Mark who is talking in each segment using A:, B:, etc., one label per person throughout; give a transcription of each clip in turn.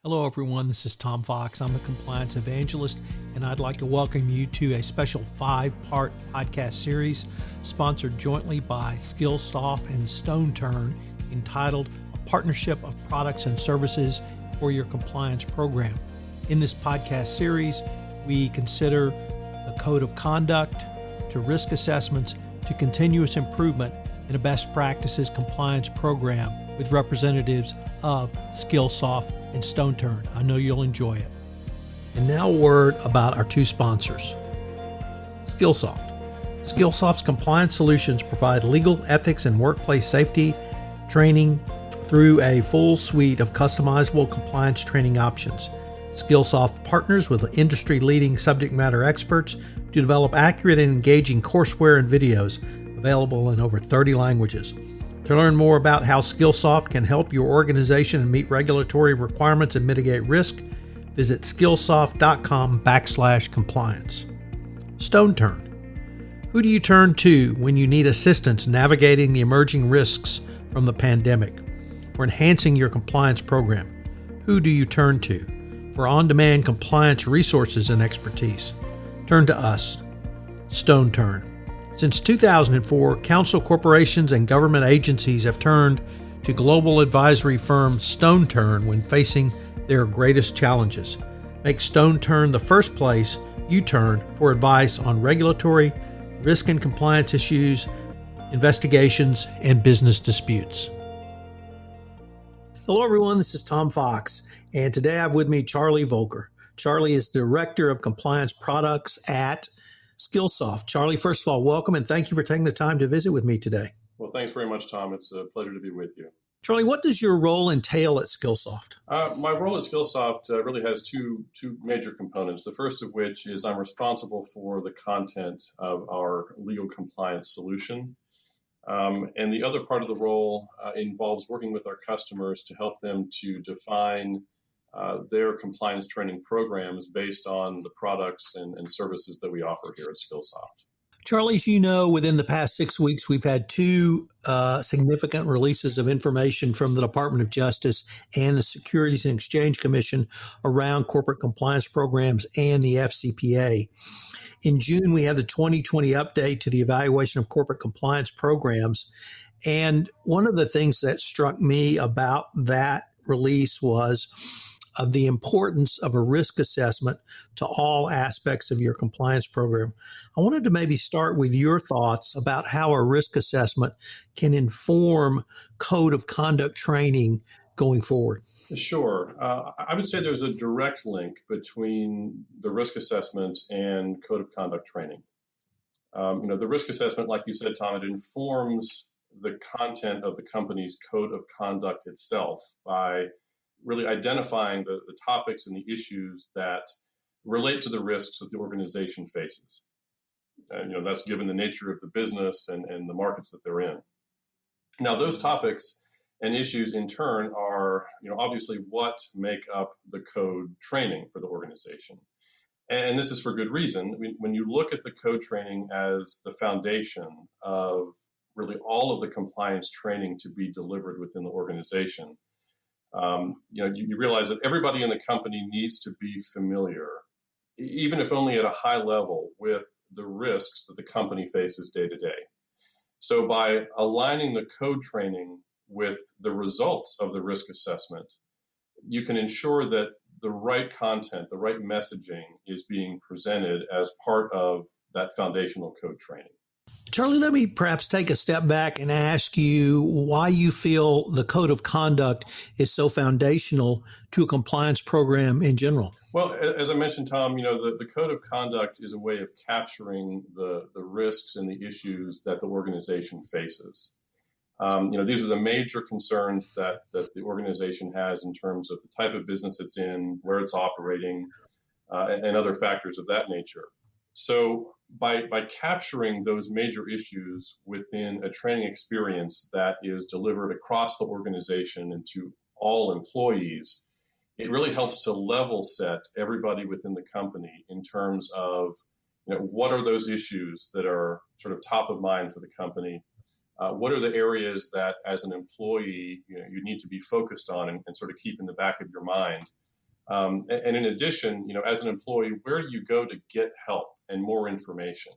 A: Hello, everyone. This is Tom Fox. I'm a compliance evangelist, and I'd like to welcome you to a special 5-part podcast series sponsored jointly by Skillsoft and StoneTurn entitled A Partnership of Products and Services for Your Compliance Program. In this podcast series, we consider the code of conduct to risk assessments to continuous improvement in a best practices compliance program with representatives of Skillsoft and StoneTurn. I know you'll enjoy it. And now a word about our two sponsors. Skillsoft. Skillsoft's compliance solutions provide legal, ethics, and workplace safety training through a full suite of customizable compliance training options. Skillsoft partners with industry-leading subject matter experts to develop accurate and engaging courseware and videos available in over 30 languages. To learn more about how Skillsoft can help your organization meet regulatory requirements and mitigate risk, visit skillsoft.com/compliance. StoneTurn. Who do you turn to when you need assistance navigating the emerging risks from the pandemic? For enhancing your compliance program, who do you turn to? For on-demand compliance resources and expertise, turn to us, StoneTurn. Since 2004, council corporations and government agencies have turned to global advisory firm StoneTurn when facing their greatest challenges. Make StoneTurn the first place you turn for advice on regulatory, risk and compliance issues, investigations, and business disputes. Hello, everyone. This is Tom Fox, and today I have with me Charlie Voelker. Charlie is Director of Compliance Products at Skillsoft. Charlie, first of all, welcome and thank you for taking the time to visit with me today.
B: Well, thanks very much, Tom. It's a pleasure to be with you.
A: Charlie, what does your role entail at Skillsoft?
B: My role at Skillsoft really has two major components. The first of which is I'm responsible for the content of our legal compliance solution. And the other part of the role involves working with our customers to help them to define their compliance training programs based on the products and services that we offer here at Skillsoft.
A: Charlie, as you know, within the past 6 weeks, we've had two significant releases of information from the Department of Justice and the Securities and Exchange Commission around corporate compliance programs and the FCPA. In June, we had the 2020 update to the evaluation of corporate compliance programs. And one of the things that struck me about that release was of the importance of a risk assessment to all aspects of your compliance program. I wanted to maybe start with your thoughts about how a risk assessment can inform code of conduct training going forward.
B: Sure. I would say there's a direct link between the risk assessment and code of conduct training. The risk assessment, like you said, Tom, it informs the content of the company's code of conduct itself by really identifying the topics and the issues that relate to the risks that the organization faces. And, that's given the nature of the business and the markets that they're in. Now, those topics and issues in turn are, obviously what make up the code training for the organization. And this is for good reason. When you look at the code training as the foundation of really all of the compliance training to be delivered within the organization, you realize that everybody in the company needs to be familiar, even if only at a high level, with the risks that the company faces day to day. So by aligning the code training with the results of the risk assessment, you can ensure that the right content, the right messaging is being presented as part of that foundational code training.
A: Charlie, let me perhaps take a step back and ask you why you feel the code of conduct is so foundational to a compliance program in general.
B: Well, as I mentioned, Tom, the code of conduct is a way of capturing the risks and the issues that the organization faces. These are the major concerns that the organization has in terms of the type of business it's in, where it's operating, and other factors of that nature. So by capturing those major issues within a training experience that is delivered across the organization and to all employees, it really helps to level set everybody within the company in terms of what are those issues that are sort of top of mind for the company. What are the areas that as an employee you need to be focused on and sort of keep in the back of your mind And in addition, as an employee, where do you go to get help and more information?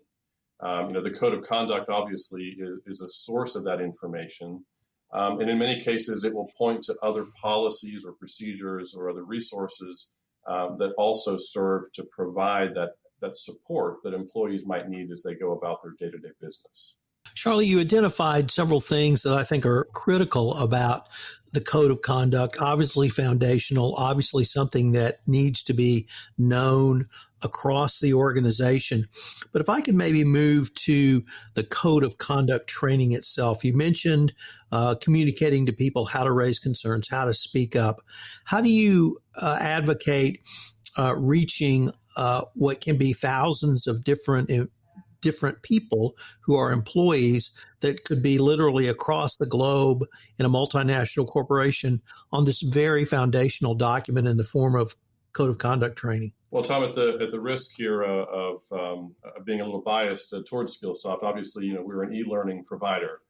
B: The code of conduct obviously is a source of that information. And in many cases, it will point to other policies or procedures or other resources that also serve to provide that support that employees might need as they go about their day-to-day business.
A: Charlie, you identified several things that I think are critical about the code of conduct, obviously foundational, obviously something that needs to be known across the organization. But if I could maybe move to the code of conduct training itself, you mentioned communicating to people how to raise concerns, how to speak up. How do you advocate reaching what can be thousands of different people who are employees that could be literally across the globe in a multinational corporation on this very foundational document in the form of code of conduct training?
B: Well, Tom, at the risk here of being a little biased towards Skillsoft, obviously, we're an e-learning provider.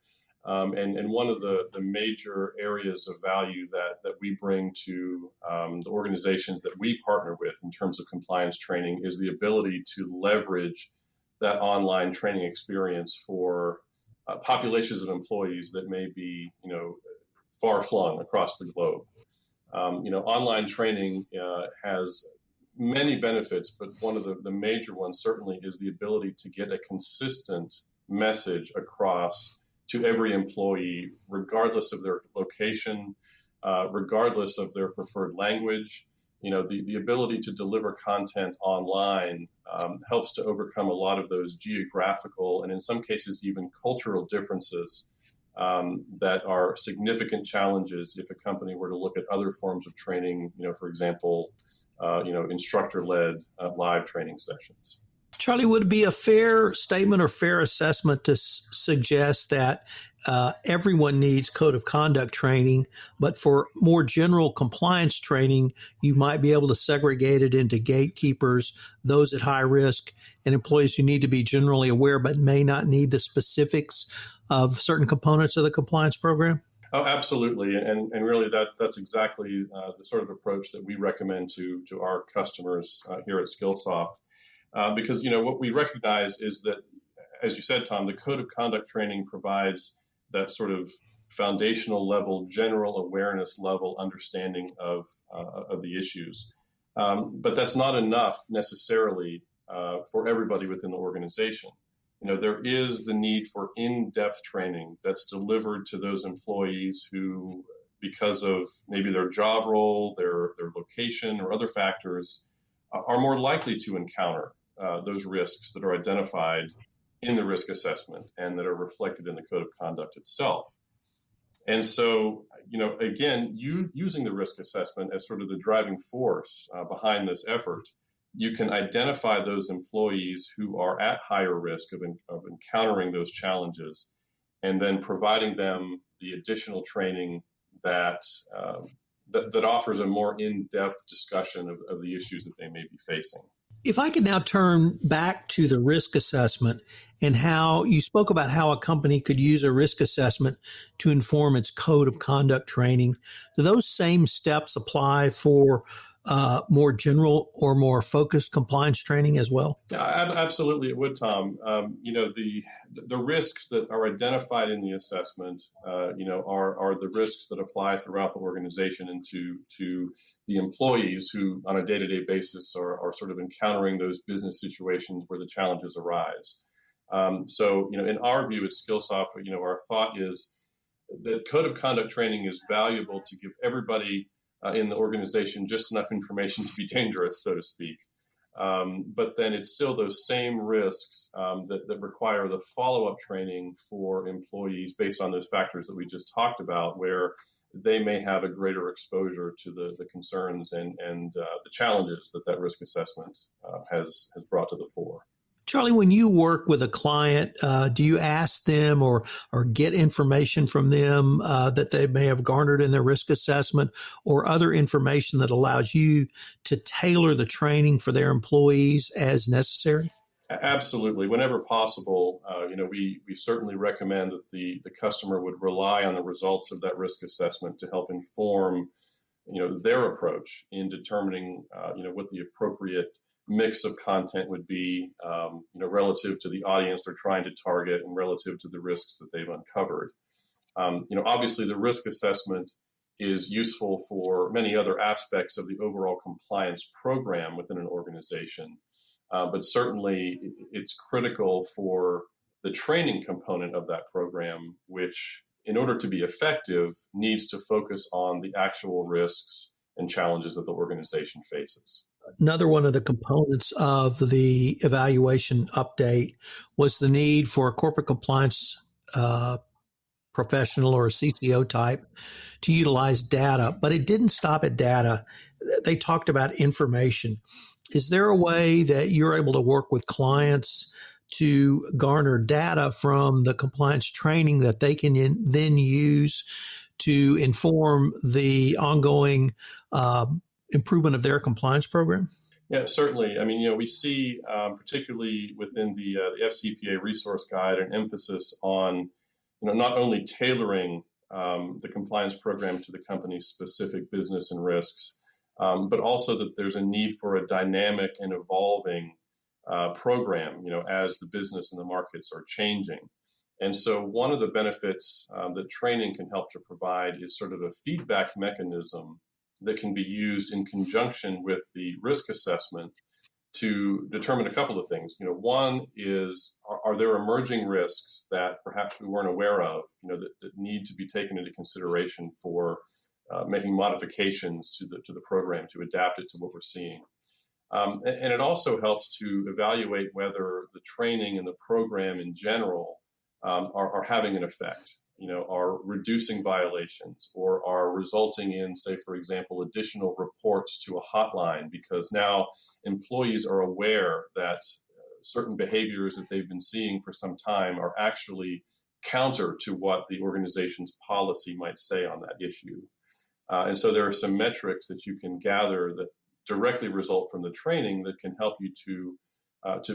B: And one of the major areas of value that we bring to the organizations that we partner with in terms of compliance training is the ability to leverage that online training experience for populations of employees that may be, far flung across the globe. Online training has many benefits, but one of the major ones certainly is the ability to get a consistent message across to every employee, regardless of their location, regardless of their preferred language. The ability to deliver content online helps to overcome a lot of those geographical and in some cases even cultural differences that are significant challenges if a company were to look at other forms of training, for example, instructor-led live training sessions.
A: Charlie, would it be a fair statement or fair assessment to suggest that everyone needs code of conduct training, but for more general compliance training, you might be able to segregate it into gatekeepers, those at high risk, and employees who need to be generally aware but may not need the specifics of certain components of the compliance program?
B: Oh, absolutely. And really that's exactly the sort of approach that we recommend to our customers here at Skillsoft. Because, what we recognize is that, as you said, Tom, the code of conduct training provides that sort of foundational level, general awareness level understanding of the issues. But that's not enough necessarily for everybody within the organization. There is the need for in-depth training that's delivered to those employees who, because of maybe their job role, their location, or other factors, are more likely to encounter those risks that are identified in the risk assessment and that are reflected in the code of conduct itself. And so, again, using the risk assessment as sort of the driving force behind this effort, you can identify those employees who are at higher risk of encountering those challenges, and then providing them the additional training that offers a more in-depth discussion of the issues that they may be facing.
A: If I could now turn back to the risk assessment and how you spoke about how a company could use a risk assessment to inform its code of conduct training, do those same steps apply for more general or more focused compliance training as well?
B: Yeah, absolutely, it would, Tom. The risks that are identified in the assessment, are the risks that apply throughout the organization and to the employees who, on a day-to-day basis, are sort of encountering those business situations where the challenges arise. So, in our view at Skillsoft, our thought is that code of conduct training is valuable to give everybody in the organization just enough information to be dangerous, so to speak. But then it's still those same risks that require the follow-up training for employees based on those factors that we just talked about, where they may have a greater exposure to the concerns and the challenges that risk assessment has brought to the fore.
A: Charlie, when you work with a client, do you ask them or get information from them that they may have garnered in their risk assessment or other information that allows you to tailor the training for their employees as necessary?
B: Absolutely. Whenever possible, we certainly recommend that the customer would rely on the results of that risk assessment to help inform their approach in determining, what the appropriate mix of content would be, relative to the audience they're trying to target and relative to the risks that they've uncovered. Obviously the risk assessment is useful for many other aspects of the overall compliance program within an organization. But certainly it's critical for the training component of that program, which, in order to be effective, needs to focus on the actual risks and challenges that the organization faces.
A: Another one of the components of the evaluation update was the need for a corporate compliance professional or a CCO type to utilize data, but it didn't stop at data. They talked about information. Is there a way that you're able to work with clients to garner data from the compliance training that they can then use to inform the ongoing improvement of their compliance program?
B: Yeah, certainly. I mean, we see, particularly within the FCPA resource guide, an emphasis on, not only tailoring the compliance program to the company's specific business and risks, but also that there's a need for a dynamic and evolving program, as the business and the markets are changing. And so one of the benefits that training can help to provide is sort of a feedback mechanism that can be used in conjunction with the risk assessment to determine a couple of things. One is, are there emerging risks that perhaps we weren't aware of, that need to be taken into consideration for making modifications to the program to adapt it to what we're seeing. And it also helps to evaluate whether the training and the program in general are having an effect, are reducing violations or are resulting in, say, for example, additional reports to a hotline because now employees are aware that certain behaviors that they've been seeing for some time are actually counter to what the organization's policy might say on that issue. And so there are some metrics that you can gather that directly result from the training that can help you to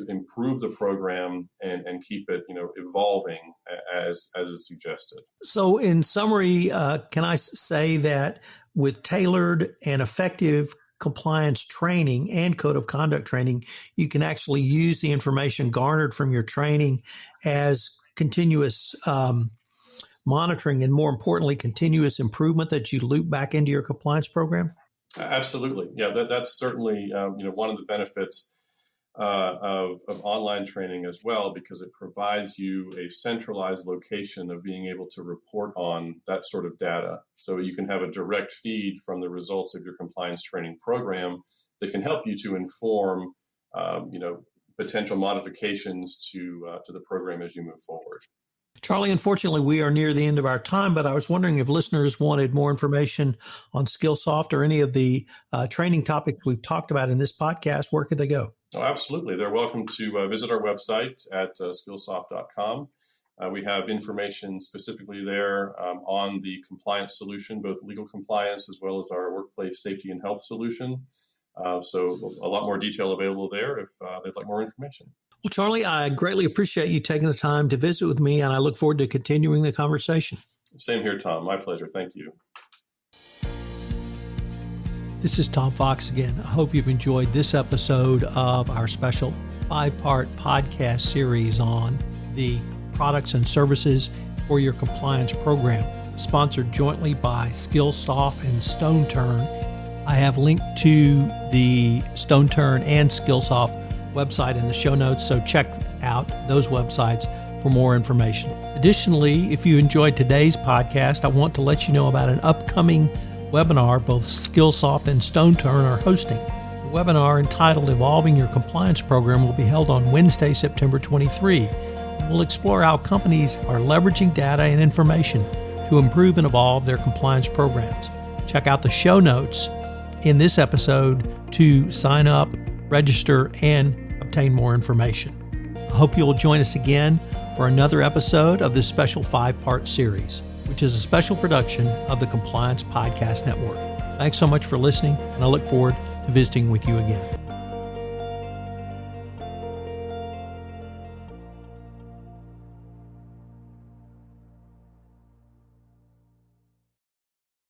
B: improve the program and keep it, evolving as is suggested.
A: So in summary, can I say that with tailored and effective compliance training and code of conduct training, you can actually use the information garnered from your training as continuous monitoring and, more importantly, continuous improvement that you loop back into your compliance program?
B: Absolutely. Yeah, that's certainly one of the benefits of online training as well, because it provides you a centralized location of being able to report on that sort of data. So you can have a direct feed from the results of your compliance training program that can help you to inform, potential modifications to the program as you move forward.
A: Charlie, unfortunately, we are near the end of our time, but I was wondering if listeners wanted more information on Skillsoft or any of the training topics we've talked about in this podcast, where could they go?
B: Oh, absolutely. They're welcome to visit our website at skillsoft.com. We have information specifically there on the compliance solution, both legal compliance as well as our workplace safety and health solution. So a lot more detail available there if they'd like more information.
A: Well, Charlie, I greatly appreciate you taking the time to visit with me, and I look forward to continuing the conversation.
B: Same here, Tom. My pleasure. Thank you.
A: This is Tom Fox again. I hope you've enjoyed this episode of our special 5-part podcast series on the products and services for your compliance program, sponsored jointly by Skillsoft and StoneTurn. I have linked to the StoneTurn and Skillsoft website in the show notes, so check out those websites for more information. Additionally, if you enjoyed today's podcast, I want to let you know about an upcoming webinar both Skillsoft and StoneTurn are hosting. The webinar, entitled Evolving Your Compliance Program, will be held on Wednesday, September 23. And we'll explore how companies are leveraging data and information to improve and evolve their compliance programs. Check out the show notes in this episode to sign up, register, and obtain more information. I hope you will join us again for another episode of this special 5-part series, which is a special production of the Compliance Podcast Network. Thanks so much for listening, and I look forward to visiting with you again.